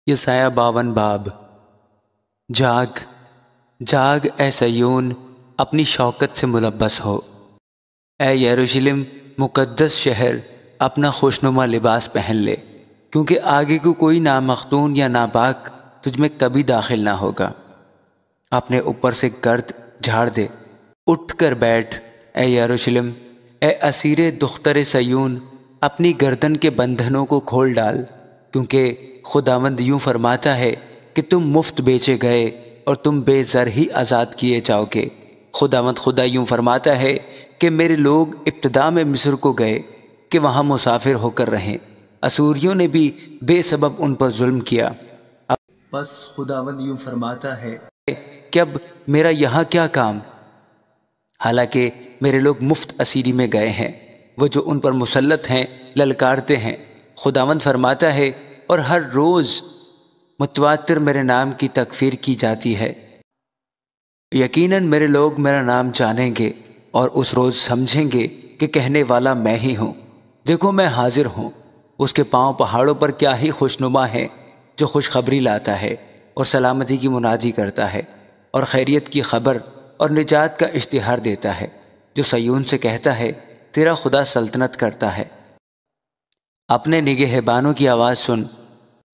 یسایہ 52 باب۔ جاگ جاگ اے سیون، اپنی شوکت سے ملبس ہو۔ اے یروشلم مقدس شہر، اپنا خوشنما لباس پہن لے، کیونکہ آگے کو کوئی نامختون یا ناپاک تجھ میں کبھی داخل نہ ہوگا۔ اپنے اوپر سے گرد جھاڑ دے، اٹھ کر بیٹھ اے یروشلم۔ اے اسیر دختر سیون، اپنی گردن کے بندھنوں کو کھول ڈال، کیونکہ خداوند یوں فرماتا ہے کہ تم مفت بیچے گئے اور تم بے زر ہی آزاد کیے جاؤ گے۔ خداوند خدا یوں فرماتا ہے کہ میرے لوگ ابتدا میں مصر کو گئے کہ وہاں مسافر ہو کر رہیں۔ اسوریوں نے بھی بے سبب ان پر ظلم کیا۔ بس خداوند یوں فرماتا ہے کہ اب میرا یہاں کیا کام، حالانکہ میرے لوگ مفت اسیری میں گئے ہیں۔ وہ جو ان پر مسلط ہیں للکارتے ہیں۔ خداوند فرماتا ہے اور ہر روز متواتر میرے نام کی تکفیر کی جاتی ہے۔ یقیناً میرے لوگ میرا نام جانیں گے اور اس روز سمجھیں گے کہ کہنے والا میں ہی ہوں۔ دیکھو میں حاضر ہوں، اس کے پاؤں پہاڑوں پر کیا ہی خوشنما ہے، جو خوشخبری لاتا ہے اور سلامتی کی منادی کرتا ہے اور خیریت کی خبر اور نجات کا اشتہار دیتا ہے، جو سیون سے کہتا ہے تیرا خدا سلطنت کرتا ہے۔ اپنے نگہبانوں کی آواز سن،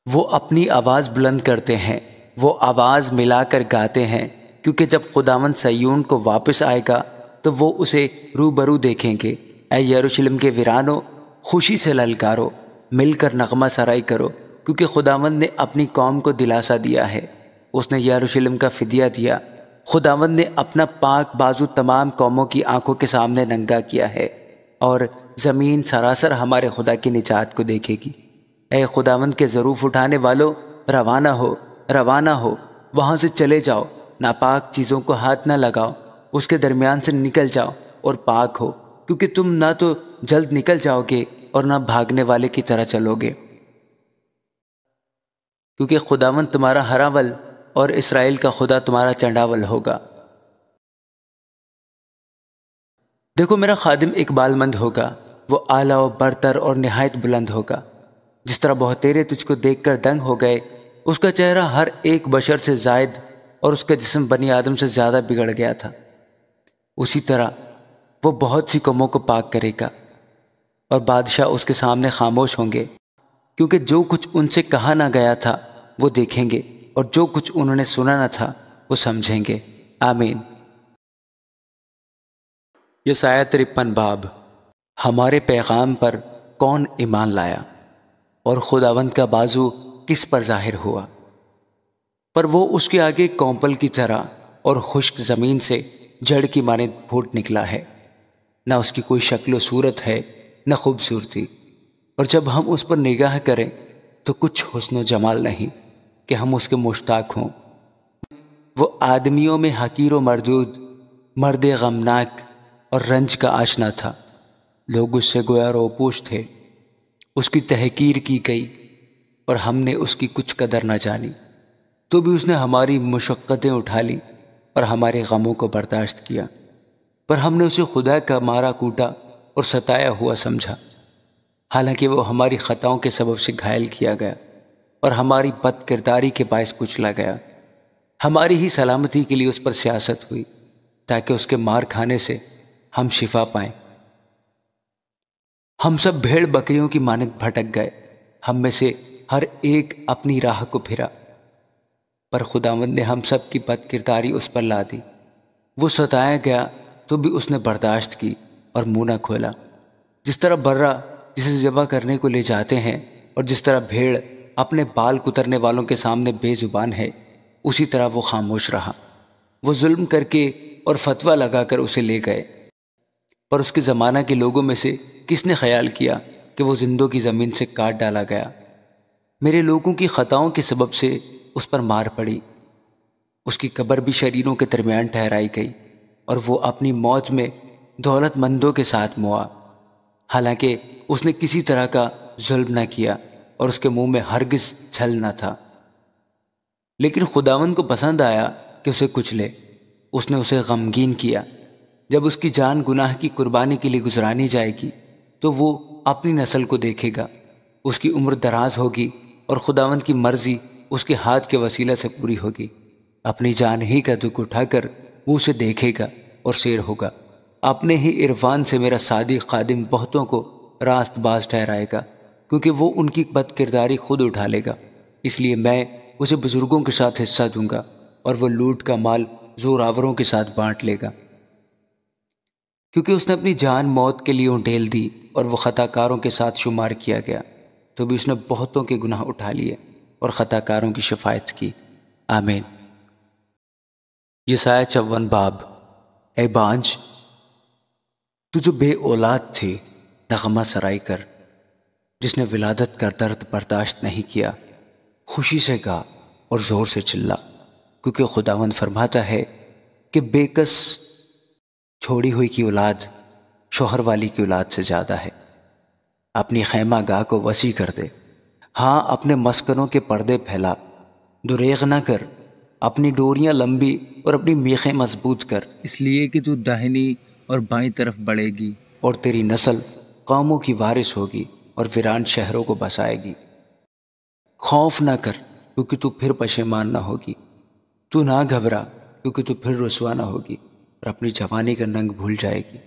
وہ اپنی آواز بلند کرتے ہیں، وہ آواز ملا کر گاتے ہیں، کیونکہ جب خداوند سیون کو واپس آئے گا تو وہ اسے روبرو دیکھیں گے۔ اے یروشلم کے ویرانوں، خوشی سے للکارو، مل کر نغمہ سرائی کرو، کیونکہ خداوند نے اپنی قوم کو دلاسا دیا ہے، اس نے یروشلم کا فدیہ دیا۔ خداوند نے اپنا پاک بازو تمام قوموں کی آنکھوں کے سامنے ننگا کیا ہے، اور زمین سراسر ہمارے خدا کی نجات کو دیکھے گی۔ اے خداوند کے ظروف اٹھانے والو، روانہ ہو، روانہ ہو، وہاں سے چلے جاؤ، ناپاک چیزوں کو ہاتھ نہ لگاؤ، اس کے درمیان سے نکل جاؤ اور پاک ہو، کیونکہ تم نہ تو جلد نکل جاؤ گے اور نہ بھاگنے والے کی طرح چلو گے، کیونکہ خداوند تمہارا ہراول اور اسرائیل کا خدا تمہارا چنڈاول ہوگا۔ دیکھو میرا خادم اقبال مند ہوگا، وہ اعلیٰ و برتر اور نہایت بلند ہوگا۔ جس طرح بہتیرے تجھ کو دیکھ کر دنگ ہو گئے، اس کا چہرہ ہر ایک بشر سے زائد اور اس کا جسم بنی آدم سے زیادہ بگڑ گیا تھا، اسی طرح وہ بہت سی قوموں کو پاک کرے گا، اور بادشاہ اس کے سامنے خاموش ہوں گے، کیونکہ جو کچھ ان سے کہا نہ گیا تھا وہ دیکھیں گے، اور جو کچھ انہوں نے سنا نہ تھا وہ سمجھیں گے۔ آمین۔ یسایہ 53 باب۔ ہمارے پیغام پر کون ایمان لایا، اور خداوند کا بازو کس پر ظاہر ہوا؟ پر وہ اس کے آگے کونپل کی طرح اور خشک زمین سے جڑ کی مانند پھوٹ نکلا ہے، نہ اس کی کوئی شکل و صورت ہے نہ خوبصورتی، اور جب ہم اس پر نگاہ کریں تو کچھ حسن و جمال نہیں کہ ہم اس کے مشتاق ہوں۔ وہ آدمیوں میں حقیر و مردود، مرد غمناک اور رنج کا آشنا تھا، لوگ اس سے گویا روپوش تھے۔ اس کی تحقیر کی گئی اور ہم نے اس کی کچھ قدر نہ جانی، تو بھی اس نے ہماری مشقتیں اٹھا لی اور ہمارے غموں کو برداشت کیا، پر ہم نے اسے خدا کا مارا کوٹا اور ستایا ہوا سمجھا، حالانکہ وہ ہماری خطاؤں کے سبب سے گھائل کیا گیا اور ہماری بد کرداری کے باعث کچلا گیا۔ ہماری ہی سلامتی کے لیے اس پر سیاست ہوئی، تاکہ اس کے مار کھانے سے ہم شفا پائیں۔ ہم سب بھیڑ بکریوں کی مانند بھٹک گئے، ہم میں سے ہر ایک اپنی راہ کو پھرا، پر خداوند نے ہم سب کی بد کرداری اس پر لا دی۔ وہ ستایا گیا تو بھی اس نے برداشت کی اور منہ نہ کھولا۔ جس طرح برہ جسے ذبح کرنے کو لے جاتے ہیں، اور جس طرح بھیڑ اپنے بال کترنے والوں کے سامنے بے زبان ہے، اسی طرح وہ خاموش رہا۔ وہ ظلم کر کے اور فتویٰ لگا کر اسے لے گئے، پر اس کے زمانہ کے لوگوں میں سے کس نے خیال کیا کہ وہ زندوں کی زمین سے کاٹ ڈالا گیا؟ میرے لوگوں کی خطاؤں کے سبب سے اس پر مار پڑی، اس کی قبر بھی شریروں کے درمیان ٹھہرائی گئی، اور وہ اپنی موت میں دولت مندوں کے ساتھ موا، حالانکہ اس نے کسی طرح کا ظلم نہ کیا اور اس کے منہ میں ہرگز چھل نہ تھا۔ لیکن خداوند کو پسند آیا کہ اسے کچلے، اس نے اسے غمگین کیا۔ جب اس کی جان گناہ کی قربانی کے لیے گزرانی جائے گی تو وہ اپنی نسل کو دیکھے گا، اس کی عمر دراز ہوگی اور خداوند کی مرضی اس کے ہاتھ کے وسیلہ سے پوری ہوگی۔ اپنی جان ہی کا دکھ اٹھا کر وہ اسے دیکھے گا اور سیر ہوگا۔ اپنے ہی عرفان سے میرا صادق خادم بہتوں کو راست باز ٹھہرائے گا، کیونکہ وہ ان کی بد کرداری خود اٹھا لے گا۔ اس لیے میں اسے بزرگوں کے ساتھ حصہ دوں گا اور وہ لوٹ کا مال زوراوروں کے ساتھ بانٹ لے گا، کیونکہ اس نے اپنی جان موت کے لیے انڈیل دی اور وہ خطا کاروں کے ساتھ شمار کیا گیا، تو بھی اس نے بہتوں کے گناہ اٹھا لیے اور خطا کاروں کی شفاعت کی۔ آمین۔ یسایہ 54 باب۔ اے بانجھ، تو جو بے اولاد تھی نغمہ سرائی کر، جس نے ولادت کا درد برداشت نہیں کیا، خوشی سے گا اور زور سے چلا، کیونکہ خداوند فرماتا ہے کہ بے کس چھوڑی ہوئی کی اولاد شوہر والی کی اولاد سے زیادہ ہے۔ اپنی خیمہ گاہ کو وسیع کر دے، ہاں اپنے مسکنوں کے پردے پھیلا، دریغ نہ کر، اپنی ڈوریاں لمبی اور اپنی میخیں مضبوط کر، اس لیے کہ تو داہنی اور بائیں طرف بڑھے گی اور تیری نسل قوموں کی وارث ہوگی اور ویران شہروں کو بسائے گی۔ خوف نہ کر، کیونکہ تو پھر پشیمان نہ ہوگی، تو نہ گھبرا، کیونکہ تو پھر رسوا نہ ہوگی، اور اپنی جوانی کا ننگ بھول جائے گی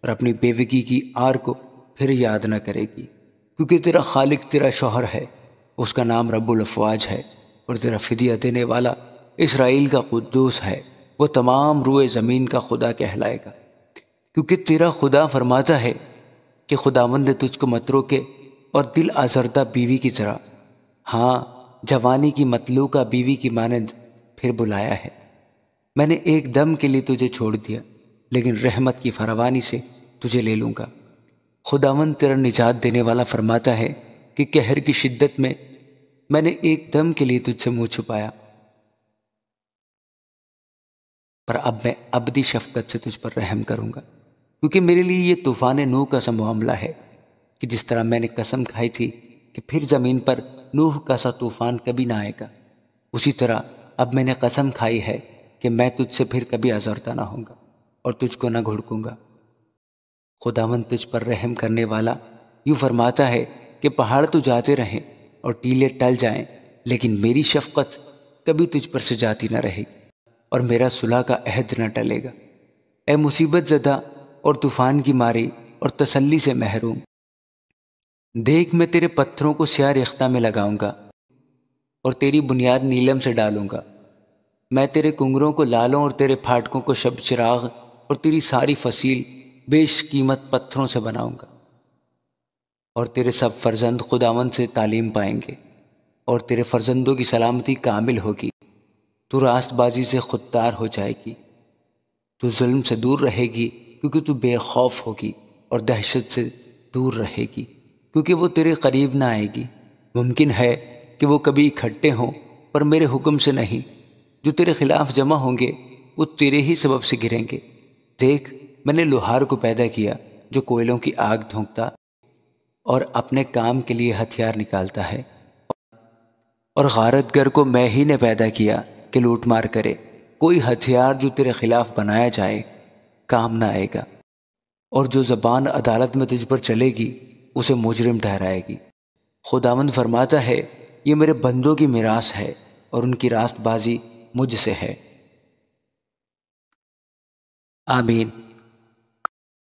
اور اپنی بیوگی کی آر کو پھر یاد نہ کرے گی، کیونکہ تیرا خالق تیرا شوہر ہے، اس کا نام رب الافواج ہے، اور تیرا فدیہ دینے والا اسرائیل کا قدوس ہے، وہ تمام روئے زمین کا خدا کہلائے گا۔ کیونکہ تیرا خدا فرماتا ہے کہ خداوند نے تجھ کو مت روکے اور دل آزردہ بیوی کی طرح، ہاں جوانی کی مطلوقہ بیوی کی مانند پھر بلایا ہے۔ میں نے ایک دم کے لیے تجھے چھوڑ دیا، لیکن رحمت کی فراوانی سے تجھے لے لوں گا۔ خداوند تیرا نجات دینے والا فرماتا ہے کہ قہر کی شدت میں نے ایک دم کے لیے تجھ سے منہ چھپایا، پر اب میں ابدی شفقت سے تجھ پر رحم کروں گا، کیونکہ میرے لیے یہ طوفان نوح کا سا معاملہ ہے کہ جس طرح میں نے قسم کھائی تھی کہ پھر زمین پر نوح کا سا طوفان کبھی نہ آئے گا، اسی طرح اب میں نے قسم کھائی ہے کہ میں تجھ سے پھر کبھی آزردہ نہ ہوں گا اور تجھ کو نہ گھڑکوں گا۔ خداوند تجھ پر رحم کرنے والا یوں فرماتا ہے کہ پہاڑ تو جاتے رہیں اور ٹیلے ٹل جائیں، لیکن میری شفقت کبھی تجھ پر سے جاتی نہ رہے گی اور میرا صلح کا عہد نہ ٹلے گا۔ اے مصیبت زدہ اور طوفان کی ماری اور تسلی سے محروم، دیکھ میں تیرے پتھروں کو سیاہ ریختہ میں لگاؤں گا اور تیری بنیاد نیلم سے ڈالوں گا۔ میں تیرے کنگروں کو لالوں اور تیرے پھاٹکوں کو شب چراغ اور تیری ساری فصیل بیش قیمت پتھروں سے بناؤں گا، اور تیرے سب فرزند خداوند سے تعلیم پائیں گے اور تیرے فرزندوں کی سلامتی کامل ہوگی۔ تو راست بازی سے خوددار ہو جائے گی، تو ظلم سے دور رہے گی، کیونکہ تو بے خوف ہوگی، اور دہشت سے دور رہے گی، کیونکہ وہ تیرے قریب نہ آئے گی۔ ممکن ہے کہ وہ کبھی اکٹھے ہوں، پر میرے حکم سے نہیں۔ جو تیرے خلاف جمع ہوں گے وہ تیرے ہی سبب سے گریں گے۔ دیکھ، میں نے لوہار کو پیدا کیا جو کوئلوں کی آگ دھونکتا اور اپنے کام کے لیے ہتھیار نکالتا ہے، اور غارت گر کو میں ہی نے پیدا کیا کہ لوٹ مار کرے۔ کوئی ہتھیار جو تیرے خلاف بنایا جائے کام نہ آئے گا، اور جو زبان عدالت میں تجھ پر چلے گی اسے مجرم ٹھہرائے گی۔ خداوند فرماتا ہے، یہ میرے بندوں کی میراث ہے اور ان کی راست بازی مجھ سے ہے۔ آمین۔